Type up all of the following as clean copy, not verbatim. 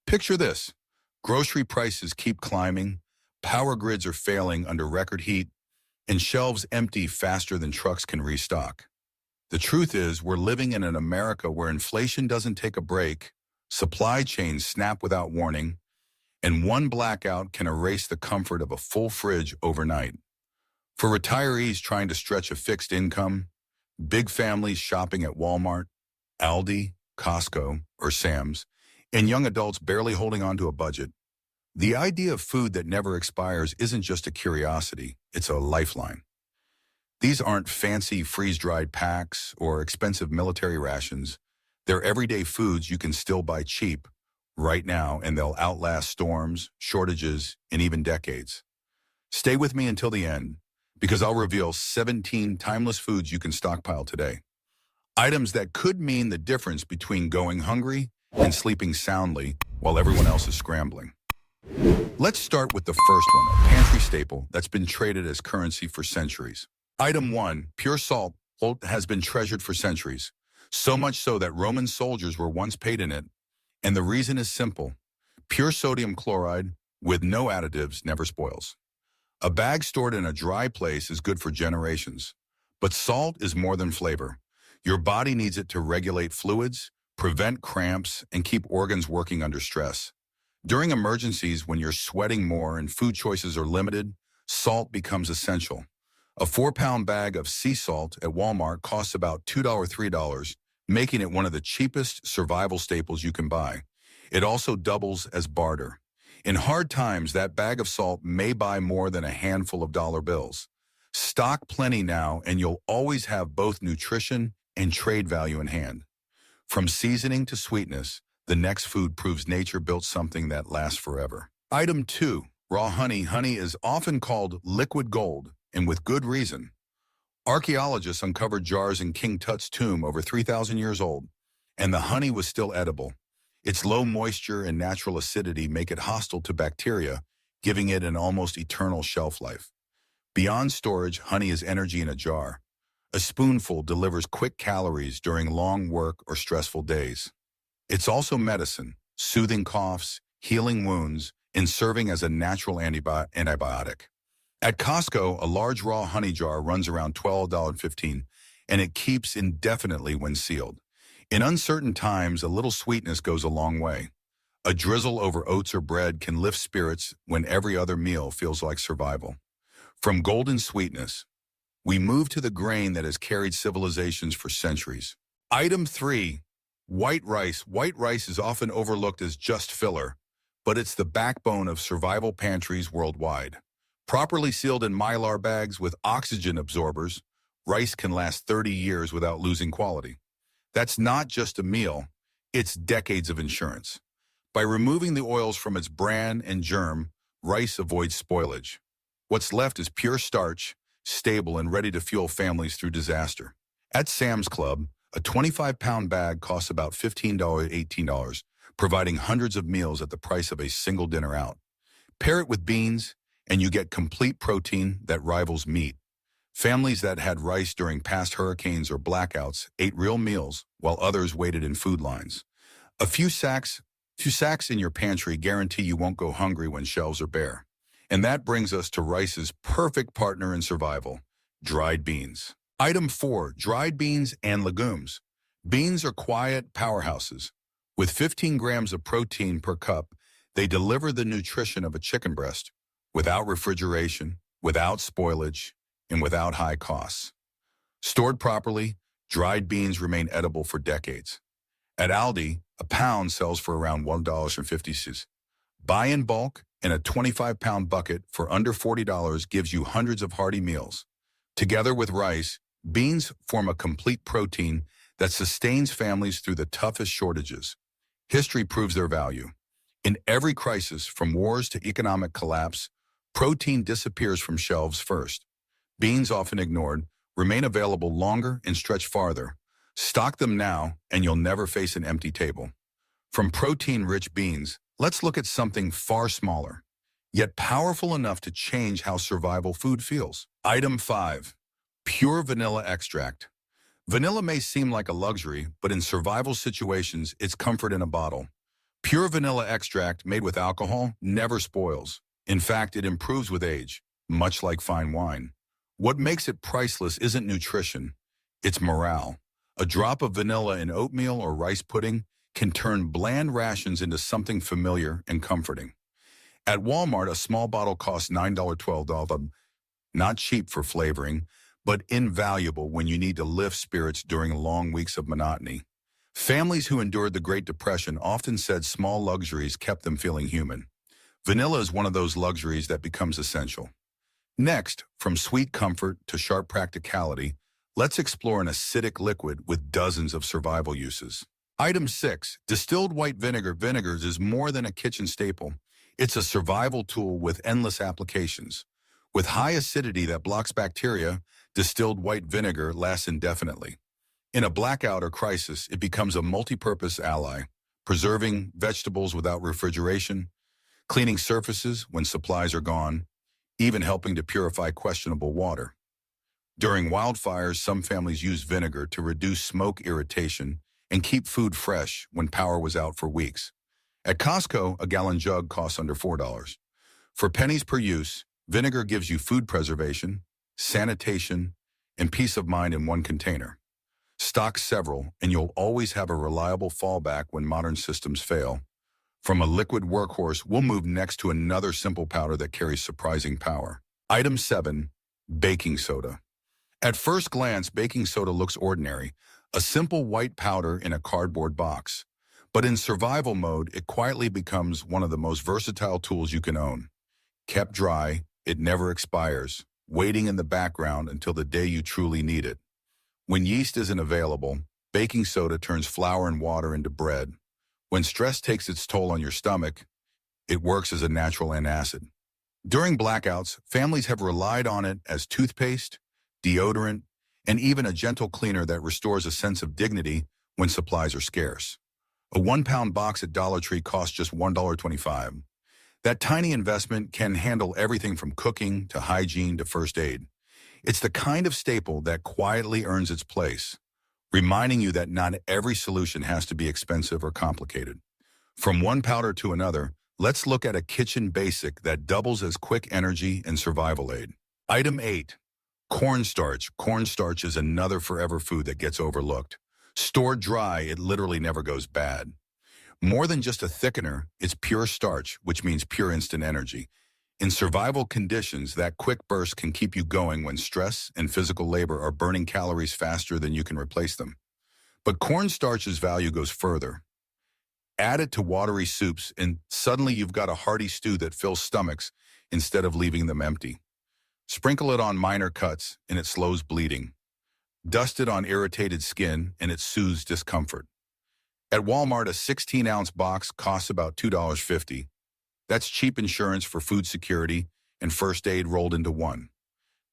Picture this. Grocery prices keep climbing, power grids are failing under record heat, and shelves empty faster than trucks can restock. The truth is, we're living in an America where inflation doesn't take a break, supply chains snap without warning, and one blackout can erase the comfort of a full fridge overnight. For retirees trying to stretch a fixed income, big families shopping at Walmart, Aldi, Costco, or Sam's, and young adults barely holding on to a budget, the idea of food that never expires isn't just a curiosity, it's a lifeline. These aren't fancy freeze-dried packs or expensive military rations. They're everyday foods you can still buy cheap right now, and they'll outlast storms, shortages, and even decades. Stay with me until the end, because I'll reveal 17 timeless foods you can stockpile today. Items that could mean the difference between going hungry and sleeping soundly while everyone else is scrambling. Let's start with the first one, a pantry staple that's been traded as currency for centuries. Item 1, pure salt has been treasured for centuries, so much so that Roman soldiers were once paid in it, and the reason is simple. Pure sodium chloride with no additives never spoils. A bag stored in a dry place is good for generations, but salt is more than flavor. Your body needs it to regulate fluids, prevent cramps, and keep organs working under stress. During emergencies, when you're sweating more and food choices are limited, salt becomes essential. A 4-pound bag of sea salt at Walmart costs about $2 or $3, making it one of the cheapest survival staples you can buy. It also doubles as barter. In hard times, that bag of salt may buy more than a handful of dollar bills. Stock plenty now, and you'll always have both nutrition and trade value in hand. From seasoning to sweetness, the next food proves nature built something that lasts forever. Item 2, raw honey. Honey is often called liquid gold, and with good reason. Archaeologists uncovered jars in King Tut's tomb over 3,000 years old, and the honey was still edible. Its low moisture and natural acidity make it hostile to bacteria, giving it an almost eternal shelf life. Beyond storage, honey is energy in a jar. A spoonful delivers quick calories during long work or stressful days. It's also medicine, soothing coughs, healing wounds, and serving as a natural antibiotic. At Costco, a large raw honey jar runs around $12.15, and it keeps indefinitely when sealed. In uncertain times, a little sweetness goes a long way. A drizzle over oats or bread can lift spirits when every other meal feels like survival. From golden sweetness, we move to the grain that has carried civilizations for centuries. Item 3, white rice. White rice is often overlooked as just filler, but it's the backbone of survival pantries worldwide. Properly sealed in Mylar bags with oxygen absorbers, rice can last 30 years without losing quality. That's not just a meal, it's decades of insurance. By removing the oils from its bran and germ, rice avoids spoilage. What's left is pure starch, stable and ready to fuel families through disaster. At Sam's Club, a 25-pound bag costs about $15 to $18, providing hundreds of meals at the price of a single dinner out. Pair it with beans, and you get complete protein that rivals meat. Families that had rice during past hurricanes or blackouts ate real meals, while others waited in food lines. A few sacks in your pantry guarantee you won't go hungry when shelves are bare. And that brings us to rice's perfect partner in survival, dried beans. Item 4, dried beans and legumes. Beans are quiet powerhouses. With 15 grams of protein per cup, they deliver the nutrition of a chicken breast, without refrigeration, without spoilage, and without high costs. Stored properly, dried beans remain edible for decades. At Aldi, a pound sells for around $1.50. Buy in bulk, and a 25-pound bucket for under $40 gives you hundreds of hearty meals. Together with rice, beans form a complete protein that sustains families through the toughest shortages. History proves their value. In every crisis, from wars to economic collapse, protein disappears from shelves first. Beans, often ignored, remain available longer and stretch farther. Stock them now, and you'll never face an empty table. From protein-rich beans, let's look at something far smaller, yet powerful enough to change how survival food feels. Item 5, pure vanilla extract. Vanilla may seem like a luxury, but in survival situations, it's comfort in a bottle. Pure vanilla extract made with alcohol never spoils. In fact, it improves with age, much like fine wine. What makes it priceless isn't nutrition, it's morale. A drop of vanilla in oatmeal or rice pudding can turn bland rations into something familiar and comforting. At Walmart, a small bottle costs $9.12, not cheap for flavoring, but invaluable when you need to lift spirits during long weeks of monotony. Families who endured the Great Depression often said small luxuries kept them feeling human. Vanilla is one of those luxuries that becomes essential. Next, from sweet comfort to sharp practicality, let's explore an acidic liquid with dozens of survival uses. Item 6. Distilled white vinegar. Vinegars is more than a kitchen staple. It's a survival tool with endless applications. With high acidity that blocks bacteria, distilled white vinegar lasts indefinitely. In a blackout or crisis, it becomes a multi-purpose ally, preserving vegetables without refrigeration, cleaning surfaces when supplies are gone, even helping to purify questionable water. During wildfires, some families use vinegar to reduce smoke irritation and keep food fresh when power was out for weeks. At Costco, a gallon jug costs under $4. For pennies per use, vinegar gives you food preservation, sanitation, and peace of mind in one container. Stock several, and you'll always have a reliable fallback when modern systems fail. From a liquid workhorse, we'll move next to another simple powder that carries surprising power. Item 7. Baking soda. At first glance, baking soda looks ordinary, a simple white powder in a cardboard box. But in survival mode, it quietly becomes one of the most versatile tools you can own. Kept dry, it never expires, waiting in the background until the day you truly need it. When yeast isn't available, baking soda turns flour and water into bread. When stress takes its toll on your stomach, it works as a natural antacid. During blackouts, families have relied on it as toothpaste, deodorant, and even a gentle cleaner that restores a sense of dignity when supplies are scarce. A 1-pound box at Dollar Tree costs just $1.25. That tiny investment can handle everything from cooking to hygiene to first aid. It's the kind of staple that quietly earns its place, reminding you that not every solution has to be expensive or complicated. From one powder to another, let's look at a kitchen basic that doubles as quick energy and survival aid. Item 8. Cornstarch. Cornstarch is another forever food that gets overlooked. Stored dry, it literally never goes bad. More than just a thickener, it's pure starch, which means pure instant energy. In survival conditions, that quick burst can keep you going when stress and physical labor are burning calories faster than you can replace them. But cornstarch's value goes further. Add it to watery soups, and suddenly you've got a hearty stew that fills stomachs instead of leaving them empty. Sprinkle it on minor cuts, and it slows bleeding. Dust it on irritated skin, and it soothes discomfort. At Walmart, a 16-ounce box costs about $2.50. That's cheap insurance for food security and first aid rolled into one.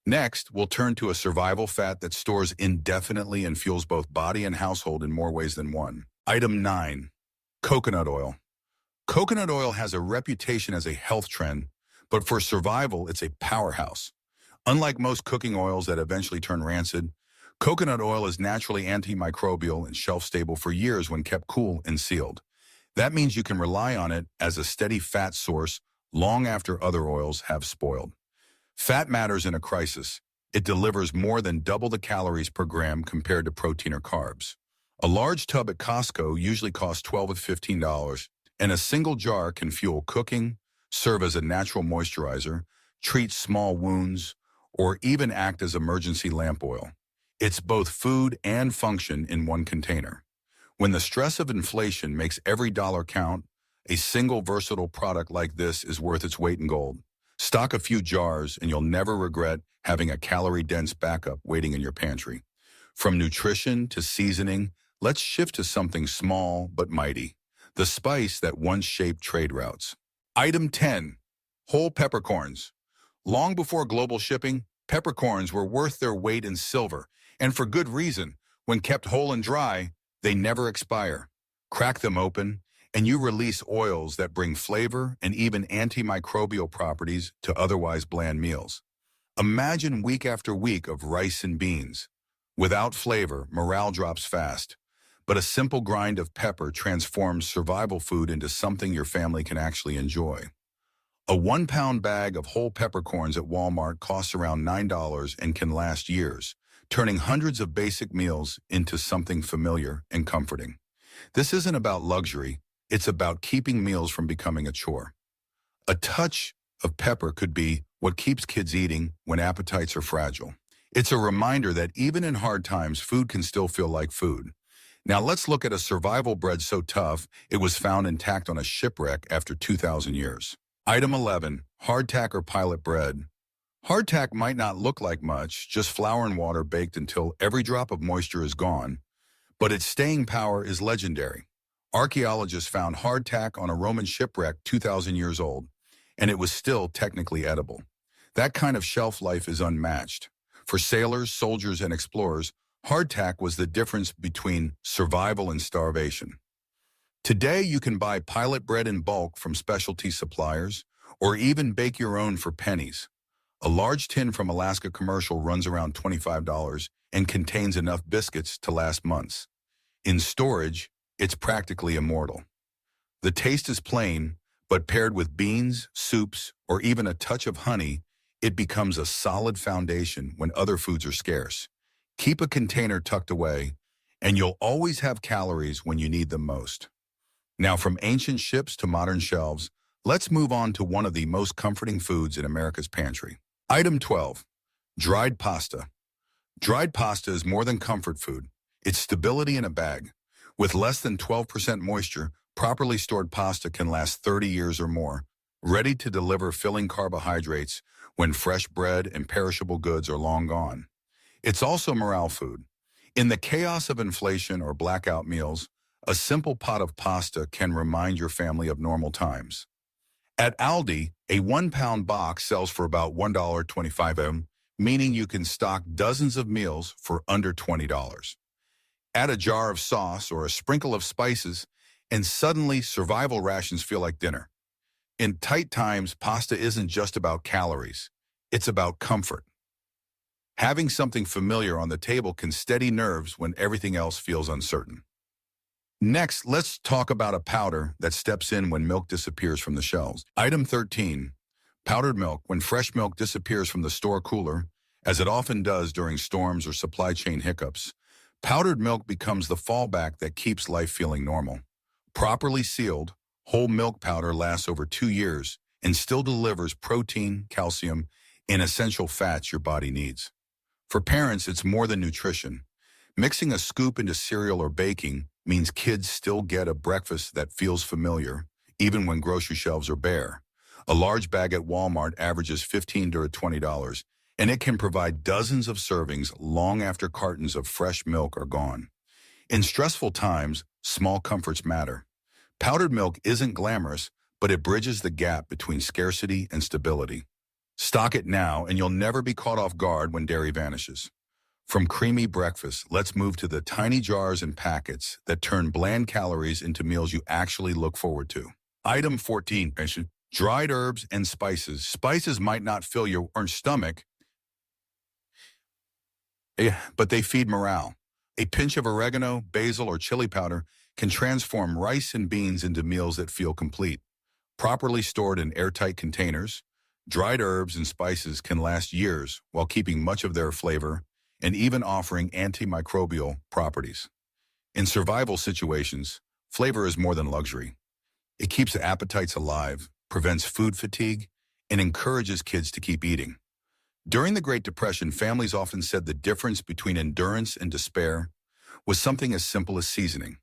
Next, we'll turn to a survival fat that stores indefinitely and fuels both body and household in more ways than one. Item 9. Coconut oil. Coconut oil has a reputation as a health trend, but for survival, it's a powerhouse. Unlike most cooking oils that eventually turn rancid, coconut oil is naturally antimicrobial and shelf-stable for years when kept cool and sealed. That means you can rely on it as a steady fat source long after other oils have spoiled. Fat matters in a crisis. It delivers more than double the calories per gram compared to protein or carbs. A large tub at Costco usually costs $12 to $15, and a single jar can fuel cooking, serve as a natural moisturizer, treat small wounds, or even act as emergency lamp oil. It's both food and function in one container. When the stress of inflation makes every dollar count, a single versatile product like this is worth its weight in gold. Stock a few jars and you'll never regret having a calorie-dense backup waiting in your pantry. From nutrition to seasoning, let's shift to something small but mighty, the spice that once shaped trade routes. Item 10. Whole peppercorns. Long before global shipping, peppercorns were worth their weight in silver, and for good reason. When kept whole and dry, they never expire. Crack them open, and you release oils that bring flavor and even antimicrobial properties to otherwise bland meals. Imagine week after week of rice and beans. Without flavor, morale drops fast. but a simple grind of pepper transforms survival food into something your family can actually enjoy. A 1-pound bag of whole peppercorns at Walmart costs around $9 and can last years, turning hundreds of basic meals into something familiar and comforting. This isn't about luxury, it's about keeping meals from becoming a chore. A touch of pepper could be what keeps kids eating when appetites are fragile. It's a reminder that even in hard times, food can still feel like food. Now let's look at a survival bread so tough it was found intact on a shipwreck after 2,000 years. Item 11, hardtack or pilot bread. Hardtack might not look like much, just flour and water baked until every drop of moisture is gone, but its staying power is legendary. Archaeologists found hardtack on a Roman shipwreck 2,000 years old, and it was still technically edible. That kind of shelf life is unmatched. For sailors, soldiers, and explorers, hardtack was the difference between survival and starvation. Today, you can buy pilot bread in bulk from specialty suppliers, or even bake your own for pennies. A large tin from Alaska Commercial runs around $25 and contains enough biscuits to last months. In storage, it's practically immortal. The taste is plain, but paired with beans, soups, or even a touch of honey, it becomes a solid foundation when other foods are scarce. Keep a container tucked away, and you'll always have calories when you need them most. Now, from ancient ships to modern shelves, let's move on to one of the most comforting foods in America's pantry. Item 12, dried pasta. Dried pasta is more than comfort food. It's stability in a bag. With less than 12% moisture, properly stored pasta can last 30 years or more, ready to deliver filling carbohydrates when fresh bread and perishable goods are long gone. It's also morale food. In the chaos of inflation or blackout meals, a simple pot of pasta can remind your family of normal times. At Aldi, a 1-pound box sells for about $1.25, meaning you can stock dozens of meals for under $20. Add a jar of sauce or a sprinkle of spices, and suddenly survival rations feel like dinner. In tight times, pasta isn't just about calories. It's about comfort. Having something familiar on the table can steady nerves when everything else feels uncertain. Next, let's talk about a powder that steps in when milk disappears from the shelves. Item 13, powdered milk. When fresh milk disappears from the store cooler, as it often does during storms or supply chain hiccups, powdered milk becomes the fallback that keeps life feeling normal. Properly sealed, whole milk powder lasts over 2 years and still delivers protein, calcium, and essential fats your body needs. For parents, it's more than nutrition. Mixing a scoop into cereal or baking means kids still get a breakfast that feels familiar, even when grocery shelves are bare. A large bag at Walmart averages $15 to $20, and it can provide dozens of servings long after cartons of fresh milk are gone. In stressful times, small comforts matter. Powdered milk isn't glamorous, but it bridges the gap between scarcity and stability. Stock it now, and you'll never be caught off guard when dairy vanishes. From creamy breakfast, let's move to the tiny jars and packets that turn bland calories into meals you actually look forward to. Item 14, dried herbs and spices. Spices might not fill your stomach, but they feed morale. A pinch of oregano, basil, or chili powder can transform rice and beans into meals that feel complete. Properly stored in airtight containers, dried herbs and spices can last years while keeping much of their flavor and even offering antimicrobial properties. In survival situations, flavor is more than luxury. It keeps appetites alive, prevents food fatigue, and encourages kids to keep eating. During the Great Depression, families often said the difference between endurance and despair was something as simple as seasoning.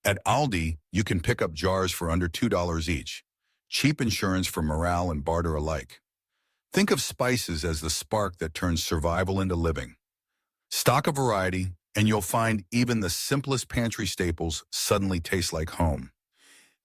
At Aldi, you can pick up jars for under $2 each, cheap insurance for morale and barter alike. Think of spices as the spark that turns survival into living. Stock a variety, and you'll find even the simplest pantry staples suddenly taste like home.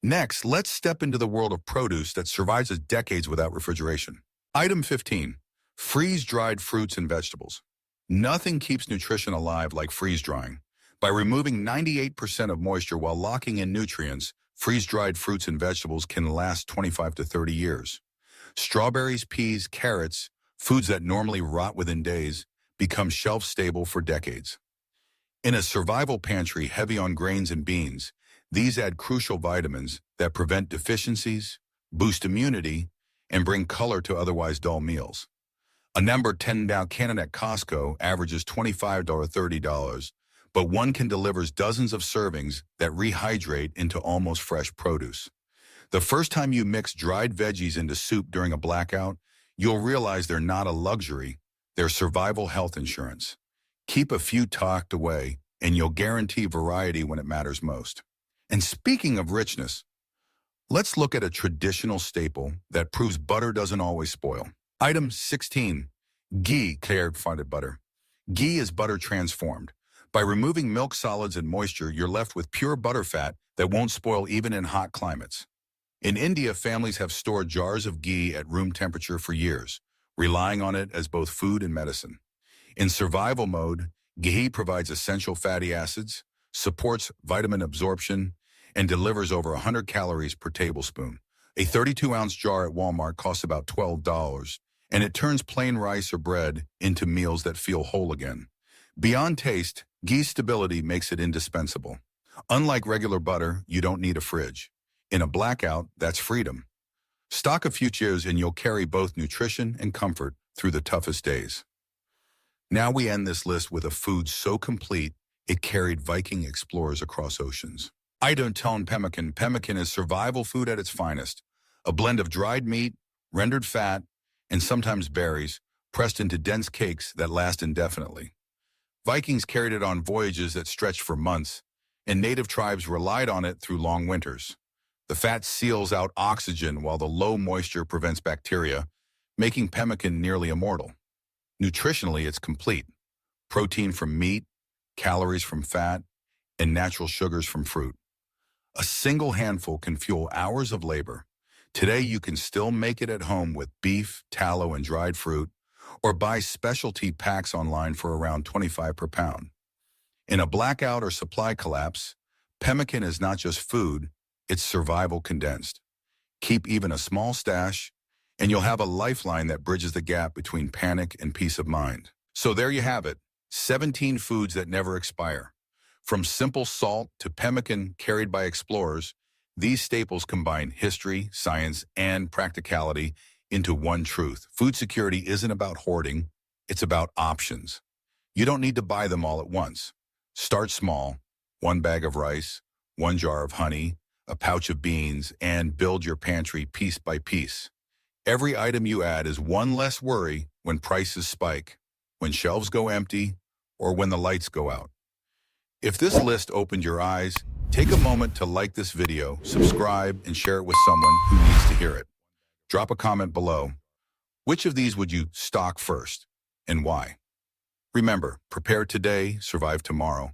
Next, let's step into the world of produce that survives decades without refrigeration. Item 15, freeze-dried fruits and vegetables. Nothing keeps nutrition alive like freeze-drying. By removing 98% of moisture while locking in nutrients, freeze-dried fruits and vegetables can last 25 to 30 years. Strawberries, peas, carrots, foods that normally rot within days, become shelf-stable for decades. In a survival pantry heavy on grains and beans, these add crucial vitamins that prevent deficiencies, boost immunity, and bring color to otherwise dull meals. A number 10-pound cannon at Costco averages $25 to $30, but one can deliver dozens of servings that rehydrate into almost fresh produce. The first time you mix dried veggies into soup during a blackout, you'll realize they're not a luxury, they're survival health insurance. Keep a few tucked away, and you'll guarantee variety when it matters most. And speaking of richness, let's look at a traditional staple that proves butter doesn't always spoil. Item 16. Ghee clarified butter. Ghee is butter transformed. By removing milk solids and moisture, you're left with pure butter fat that won't spoil even in hot climates. In India, families have stored jars of ghee at room temperature for years, relying on it as both food and medicine. In survival mode, ghee provides essential fatty acids, supports vitamin absorption, and delivers over 100 calories per tablespoon. A 32-ounce jar at Walmart costs about $12, and it turns plain rice or bread into meals that feel whole again. Beyond taste, ghee's stability makes it indispensable. Unlike regular butter, you don't need a fridge. In a blackout, that's freedom. Stock a few chews and you'll carry both nutrition and comfort through the toughest days. Now we end this list with a food so complete, it carried Viking explorers across oceans. Item 10 pemmican. Pemmican is survival food at its finest. A blend of dried meat, rendered fat, and sometimes berries, pressed into dense cakes that last indefinitely. Vikings carried it on voyages that stretched for months, and native tribes relied on it through long winters. The fat seals out oxygen while the low moisture prevents bacteria, making pemmican nearly immortal. Nutritionally, it's complete. Protein from meat, calories from fat, and natural sugars from fruit. A single handful can fuel hours of labor. Today, you can still make it at home with beef, tallow, and dried fruit, or buy specialty packs online for around $25 per pound. In a blackout or supply collapse, pemmican is not just food, it's survival condensed. Keep even a small stash, and you'll have a lifeline that bridges the gap between panic and peace of mind. So there you have it, 17 foods that never expire. From simple salt to pemmican carried by explorers, these staples combine history, science, and practicality into one truth. Food security isn't about hoarding, it's about options. You don't need to buy them all at once. Start small, one bag of rice, one jar of honey, a pouch of beans, and build your pantry piece by piece. Every item you add is one less worry when prices spike, when shelves go empty, or when the lights go out. If this list opened your eyes, take a moment to like this video, subscribe, and share it with someone who needs to hear it. Drop a comment below. Which of these would you stock first, and why? Remember, prepare today, survive tomorrow.